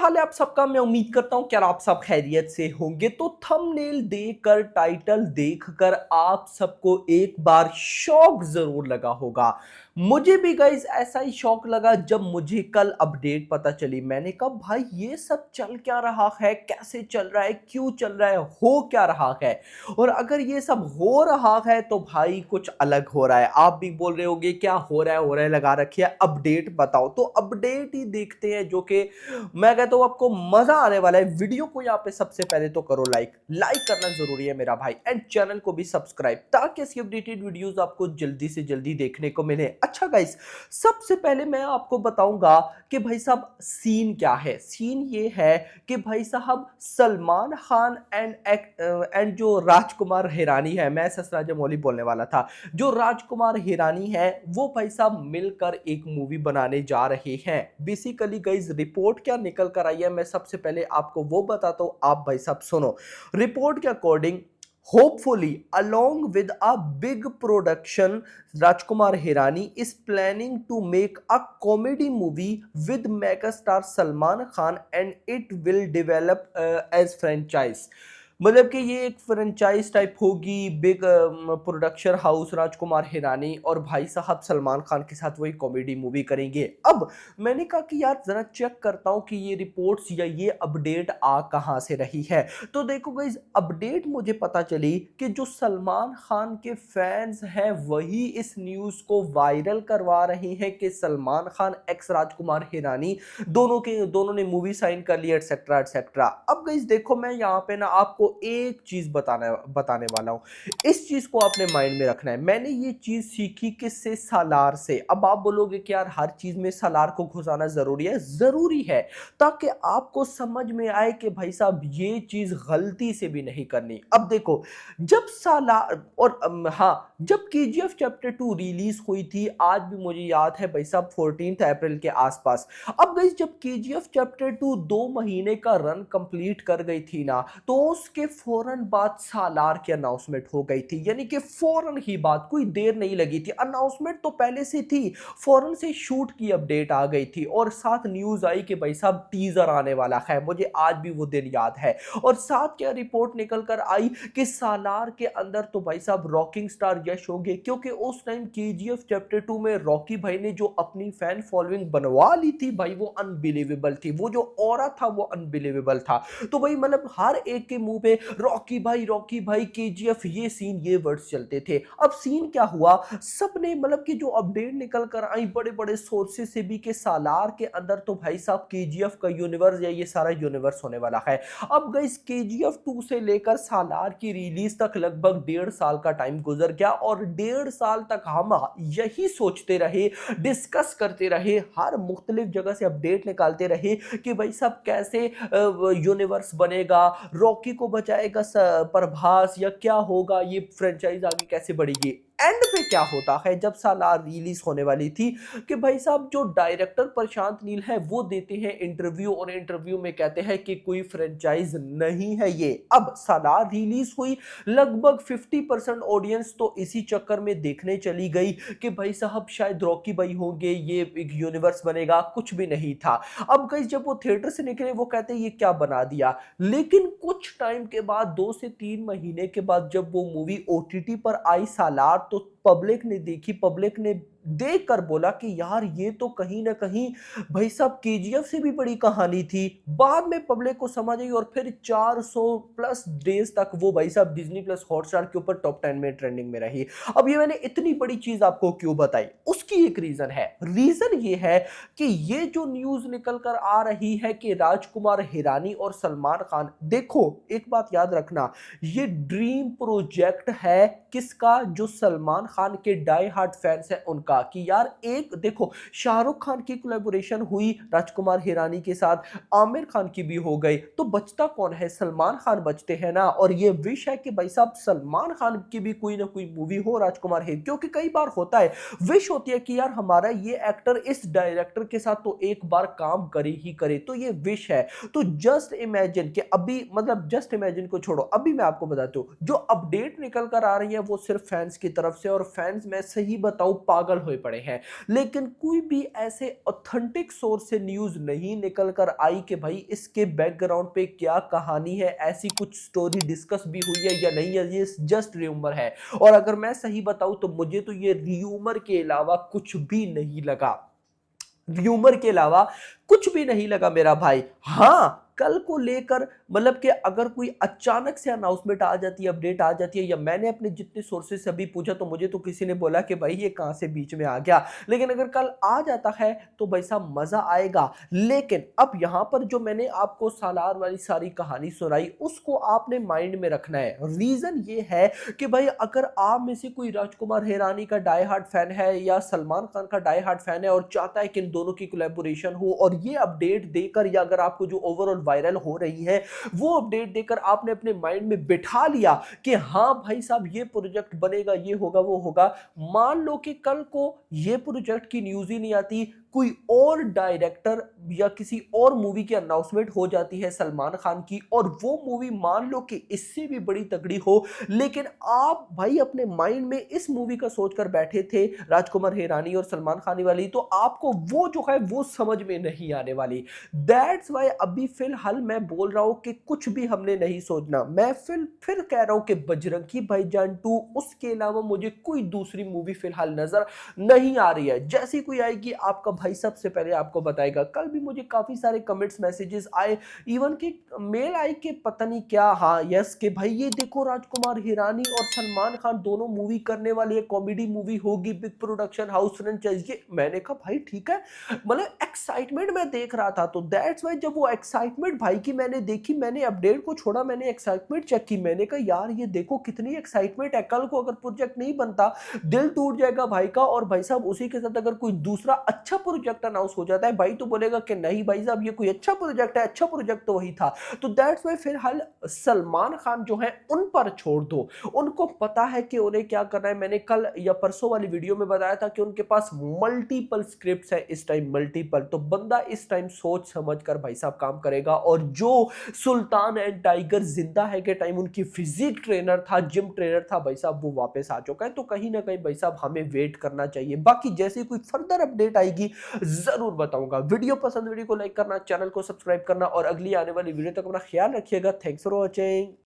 हाल है आप सबका। मैं उम्मीद करता हूं कि आप सब खैरियत से होंगे। तो थंबनेल देखकर, टाइटल देखकर आप सबको एक बार शौक जरूर लगा होगा। मुझे भी गाइस ऐसा ही शौक लगा जब मुझे कल अपडेट पता चली। मैंने कहा भाई ये सब चल क्या रहा है, कैसे चल रहा है, क्यों चल रहा है, हो क्या रहा है। और अगर ये सब हो रहा है तो भाई कुछ अलग हो रहा है। आप भी बोल रहे होगे क्या हो रहा है लगा रखी है, अपडेट बताओ। तो अपडेट ही देखते हैं जो कि मैं कहता हूं आपको मजा आने वाला है। वीडियो को यहाँ पे सबसे पहले तो करो लाइक, लाइक करना जरूरी है मेरा भाई, एंड चैनल को भी सब्सक्राइब ताकि ऐसी अपडेटेड वीडियोस आपको जल्दी से जल्दी देखने को मिले। अच्छा गाइस, सबसे पहले मैं आपको बताऊंगा कि भाई साहब सीन क्या है। सीन ये है कि भाई साहब सलमान खान एंड जो राजकुमार हिरानी है, मैं ससराज मौली बोलने वाला था, जो राजकुमार हिरानी है वो भाई साहब मिलकर एक मूवी बनाने जा रहे हैं। बेसिकली गाइस रिपोर्ट क्या निकल कर आई है, मैं सबसे पहले आपको वो बताता हूं। आप भाई साहब सुनो। रिपोर्ट के according hopefully along with a big production, Rajkumar Hirani is planning to make a comedy movie with megastar Salman Khan, and it will develop as franchise। मतलब कि ये एक फ्रेंचाइज टाइप होगी। Big production house Rajkumar Hirani और भाई साहब सलमान खान के साथ वही कॉमेडी मूवी करेंगे। अब मैंने कहा कि यार जरा चेक करता हूं कि ये रिपोर्ट्स या ये अपडेट आ कहां से रही है। तो देखो गाइस, अपडेट मुझे पता चली कि जो सलमान खान के फैंस हैं वही इस न्यूज को वायरल करवा रहे हैं कि सलमान खान एक्स राजकुमार हिरानी दोनों ने मूवी साइन कर ली, एटसेट्रा एटसेट्रा। अब गाइस देखो, मैं यहाँ पे ना आपको एक चीज बताने वाला हूँ। इस चीज को आपने माइंड में रखना है। मैंने ये चीज सीखी किससे? सालार से। अब आप बोलोगे कि यार हर चीज में सालार को घुसाना जरूरी है। जरूरी है ताकि आपको समझ में आए कि भाई साहब ये चीज गलती से भी नहीं करनी। अब देखो, जब सालार और हाँ, जब केजीएफ चैप्टर 2 रिलीज हुई थी, आज भी मुझे याद है भाई साहब 14 अप्रैल के आसपास। अब गाइस जब केजीएफ चैप्टर 2 2 महीने का रन कंप्लीट कर गई थी ना, तो उसके फौरन बाद सालार की अनाउंसमेंट हो गई थी। यानी कि फौरन ही बात, कोई देर नहीं लगी थी। अनाउंसमेंट तो पहले से थी, फौरन से शूट की अपडेट आ गई थी और साथ न्यूज आई कि भाई साहब टीजर आने वाला है। मुझे आज भी वो दिन याद है। और साथ क्या रिपोर्ट निकल कर आई कि सालार के अंदर तो भाई साहब रॉकिंग स्टार यश होंगे, क्योंकि उस टाइम केजीएफ चैप्टर 2 में रॉकी भाई ने जो अपनी फैन फॉलोइंग बनवा ली थी भाई, वो अनबिलीवेबल थी। वो जो ऑरा था वो अनबिलीवेबल था। तो भाई मतलब हर एक के मुंह पे रॉकी भाई केजीएफ, ये सीन, ये वर्ड्स चलते थे। अब सीन क्या हुआ, सबने मतलब कि जो अपडेट निकल कर आई बड़े बड़े सोर्सेस से भी, कि सालार के अंदर तो भाई साहब केजीएफ का यूनिवर्स या ये सारा यूनिवर्स होने वाला है। अब गाइस केजीएफ 2 से लेकर सालार की रिलीज तक लगभग 1.5 साल का टाइम गुजर गया और 1.5 साल तक हम यही सोचते रहे, डिस्कस करते रहे, हर मुख्तलिफ जगह से अपडेट निकालते रहे कि भाई साहब कैसे यूनिवर्स बनेगा, रॉकी को बचाएगा प्रभास, या क्या होगा, ये फ्रेंचाइज आगे कैसे बढ़ेगी। एंड पे क्या होता है, जब सालार रिलीज होने वाली थी, कि भाई साहब जो डायरेक्टर प्रशांत नील है वो देते हैं इंटरव्यू, और इंटरव्यू में कहते हैं कि कोई फ्रेंचाइज नहीं है ये। अब सालार रिलीज हुई, लगभग 50% ऑडियंस तो इसी चक्कर में देखने चली गई कि भाई साहब शायद रॉकी भाई होंगे, ये एक यूनिवर्स बनेगा। कुछ भी नहीं था। अब गाइस जब वो थिएटर से निकले वो कहते हैं ये क्या बना दिया। लेकिन कुछ टाइम के बाद, 2 से 3 महीने के बाद, जब वो मूवी ओटीटी पर आई सालार, तो पब्लिक ने देखी, पब्लिक ने देख कर बोला कि यार ये तो कहीं ना कहीं भाई साहब केजीएफ से भी बड़ी कहानी थी। बाद में पब्लिक को समझ आई और फिर 400 प्लस डेज तक वो भाई साहब डिज्नी प्लस हॉटस्टार के ऊपर टॉप 10 में ट्रेंडिंग में रही। अब ये मैंने इतनी बड़ी चीज आपको क्यों बताई, उसकी एक रीजन है। रीजन ये है कि ये जो न्यूज निकल कर आ रही है कि राजकुमार हिरानी और सलमान खान, देखो एक बात याद रखना, ये ड्रीम प्रोजेक्ट है किसका? जो सलमान खान के डाई हार्ट फैंस हैं उनका। कि यार एक देखो, शाहरुख खान की कोलैबोरेशन हुई राजकुमार हिरानी के साथ, आमिर खान की भी हो गई, तो बचता कौन है? सलमान खान बचते हैं ना। और ये विश है कि भाई साहब सलमान खान की भी कोई ना कोई मूवी हो राजकुमार हिरानी, क्योंकि कई बार होता है, विश होती है कि यार हमारा ये एक्टर इस डायरेक्टर के साथ तो एक बार काम करे ही करे, तो ये विश है। तो जस्ट इमेजिन कि अभी, मतलब जस्ट इमेजिन को छोड़ो, अभी मैं आपको बताता हूं जो अपडेट निकल कर आ रही है वो सिर्फ फैंस की तरफ से, और फैंस मैं सही बताऊं पागल हुए पड़े हैं, लेकिन कोई भी ऐसे ऑथेंटिक सोर्स से न्यूज़ नहीं निकल कर आई कि भाई इसके बैकग्राउंड पे क्या कहानी है, ऐसी कुछ स्टोरी डिस्कस भी हुई है या नहीं है, ये जस्ट र्यूमर है। और अगर मैं सही बताऊं तो मुझे तो ये र्यूमर के अलावा कुछ भी नहीं लगा, र्यूमर के अलावा कुछ भी नहीं लगा मेरा भाई। हाँ, कल को लेकर मतलब कि अगर कोई अचानक से अनाउंसमेंट आ जाती है, अपडेट आ जाती है, या मैंने अपने जितने सोर्सेस से अभी पूछा तो मुझे तो किसी ने बोला कि भाई ये कहां से बीच में आ गया, लेकिन अगर कल आ जाता है तो भाई साहब मजा आएगा। लेकिन अब यहां पर जो मैंने आपको सालार वाली सारी कहानी सुनाई उसको आपने माइंड में रखना है। रीजन ये है कि भाई अगर आप में से कोई राजकुमार हिरानी का डाई हार्ड फैन है या सलमान खान का डाई हार्ड फैन है और चाहता है कि इन दोनों की कोलैबोरेशन हो, और ये अपडेट देकर या अगर आपको जो ओवरऑल वायरल हो रही है वो अपडेट देकर आपने अपने माइंड में बिठा लिया कि हाँ भाई साहब ये प्रोजेक्ट बनेगा, ये होगा, वो होगा, मान लो कि कल को ये प्रोजेक्ट की न्यूज ही नहीं आती, कोई और डायरेक्टर या किसी और मूवी की अनाउंसमेंट हो जाती है सलमान खान की, और वो मूवी मान लो कि इससे भी बड़ी तगड़ी हो, लेकिन आप भाई अपने माइंड में इस मूवी का सोचकर बैठे थे राजकुमार हिरानी और सलमान खान वाली, तो आपको वो जो है वो समझ में नहीं आने वाली। दैट्स वाई अभी फिलहाल मैं बोल रहा हूं कि कुछ भी हमने नहीं सोचना। मैं फिर कह रहा हूं कि बजरंगी भाईजान 2 उसके अलावा मुझे कोई दूसरी मूवी फिलहाल नजर नहीं आ रही है। जैसी कोई आएगी आपका भाई सबसे पहले आपको बताएगा। कल भी मुझे काफी सारे कमेंट्स मैसेजेस आए, इवन कि मेल आई के पता नहीं क्या, हाँ यस कि भाई ये देखो राजकुमार हिरानी और सलमान खान दोनों मूवी करने वाले हैं, कॉमेडी मूवी होगी, बिग प्रोडक्शन हाउस फ्रेंचाइज। ये मैंने कहा भाई ठीक है, मतलब एक्साइटमेंट मैं देख रहा था। तो दैट्स वाई जब वो एक्साइटमेंट भाई की मैंने देखी, मैंने अपडेट को छोड़ा, मैंने एक्साइटमेंट चेक की, मैंने कहा यार ये देखो कितनी एक्साइटमेंट है। कल को अगर प्रोजेक्ट नहीं बनता दिल टूट जाएगा भाई का, और भाई साहब उसी के साथ अगर कोई दूसरा अच्छा प्रोजेक्ट अनाउंस हो जाता है भाई तो बोलेगा कि नहीं भाई साहब ये कोई अच्छा प्रोजेक्ट है, अच्छा प्रोजेक्ट तो वही था। तो दैट्स वाई फिलहाल सलमान खान जो है उन पर छोड़ दो, उनको पता है कि उन्हें क्या करना है। मैंने कल या परसों वाली वीडियो में बताया था कि उनके पास मल्टीपल स्क्रिप्ट्स है इस टाइम, मल्टीपल। तो बंदा इस टाइम सोच समझ कर भाई साहब काम करेगा। और जो सुल्तान एंड टाइगर जिंदा है के टाइम उनकी फिजिक ट्रेनर था, जिम ट्रेनर था, भाई साहब वो वापस आ चुका है। तो कहीं ना कहीं भाई साहब हमें वेट करना चाहिए। बाकी जैसे कोई फर्दर अपडेट आएगी जरूर बताऊंगा। वीडियो पसंद, वीडियो को लाइक करना, चैनल को सब्सक्राइब करना, और अगली आने वाली वीडियो तक अपना ख्याल रखिएगा। Thanks for watching.